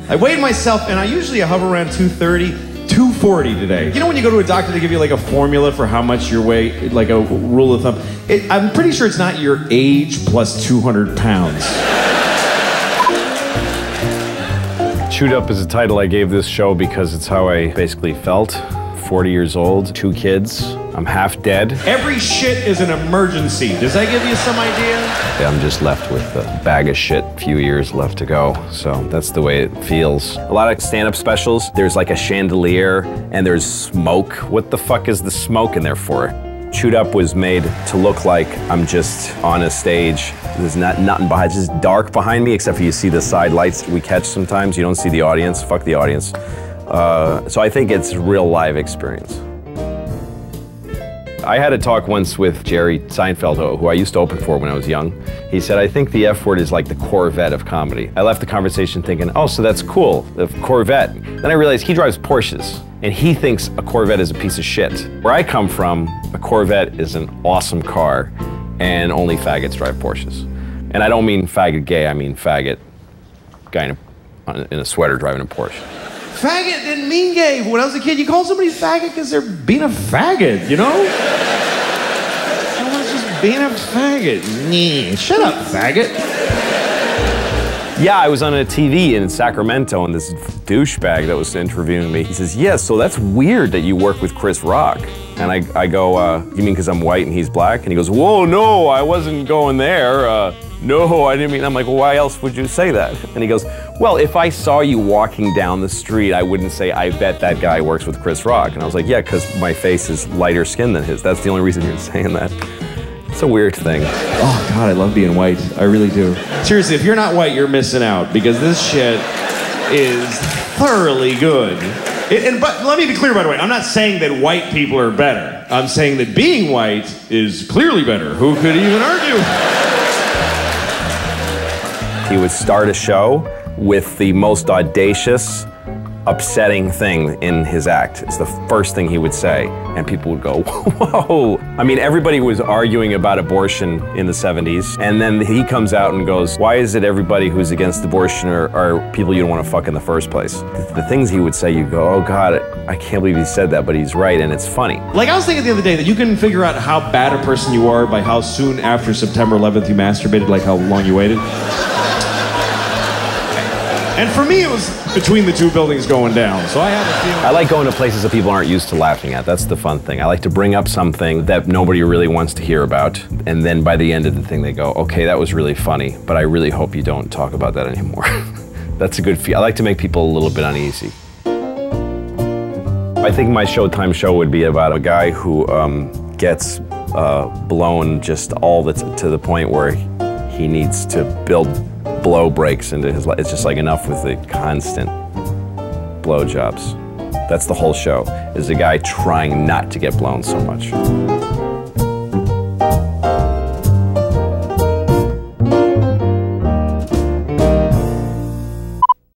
I weighed myself, and I usually hover around 230, 240 today. You know when you go to a doctor, they give you like a formula for how much your weight, like a rule of thumb? I'm pretty sure it's not your age plus 200 pounds. Chewed Up is a title I gave this show because it's how I basically felt. 40 years old, 2 kids, I'm half dead. Every shit is an emergency. Does that give you some idea? Yeah, I'm just left with a bag of shit, a few years left to go. So that's the way it feels. A lot of stand-up specials, there's like a chandelier and there's smoke. What the fuck is the smoke in there for? Chewed Up was made to look like I'm just on a stage. There's nothing behind, it's just dark behind me, except for you see the side lights we catch sometimes. You don't see the audience, fuck the audience. So I think it's a real live experience. I had a talk once with Jerry Seinfeld, who I used to open for when I was young. He said, I think the F word is like the Corvette of comedy. I left the conversation thinking, oh, so that's cool, the Corvette. Then I realized he drives Porsches, and he thinks a Corvette is a piece of shit. Where I come from, a Corvette is an awesome car, and only faggots drive Porsches. And I don't mean faggot gay, I mean faggot guy in a sweater driving a Porsche. Faggot didn't mean gay. When I was a kid, you call somebody faggot because they're being a faggot, you know? Someone's just being a faggot. Nah, shut up, faggot. Yeah, I was on a TV in Sacramento, and this douchebag that was interviewing me, he says, yeah, so that's weird that you work with Chris Rock. And I go, you mean because I'm white and he's black? And he goes, whoa, no, I wasn't going there. No, I didn't mean, I'm like, well, why else would you say that? And he goes, well, if I saw you walking down the street, I wouldn't say, I bet that guy works with Chris Rock. And I was like, yeah, because my face is lighter skin than his. That's the only reason you're saying that. It's a weird thing. Oh, God, I love being white. I really do. Seriously, if you're not white, you're missing out, because this shit is thoroughly good. But let me be clear, by the way, I'm not saying that white people are better. I'm saying that being white is clearly better. Who could even argue? He would start a show with the most audacious, upsetting thing in his act. It's the first thing he would say, and people would go, whoa. I mean, everybody was arguing about abortion in the 70s, and then he comes out and goes, why is it everybody who's against abortion are people you don't want to fuck in the first place? The things he would say, you go, oh God, I can't believe he said that, but he's right, and it's funny. Like, I was thinking the other day that you can figure out how bad a person you are by how soon after September 11th you masturbated, like how long you waited. And for me, it was between the two buildings going down, so I had a feeling. I like going to places that people aren't used to laughing at. That's the fun thing. I like to bring up something that nobody really wants to hear about, and then by the end of the thing, they go, okay, that was really funny, but I really hope you don't talk about that anymore. That's a good feel. I like to make people a little bit uneasy. I think my Showtime show would be about a guy who gets blown just to the point where he needs to build blow breaks into his life. It's just like enough with the constant blowjobs. That's the whole show, is the guy trying not to get blown so much.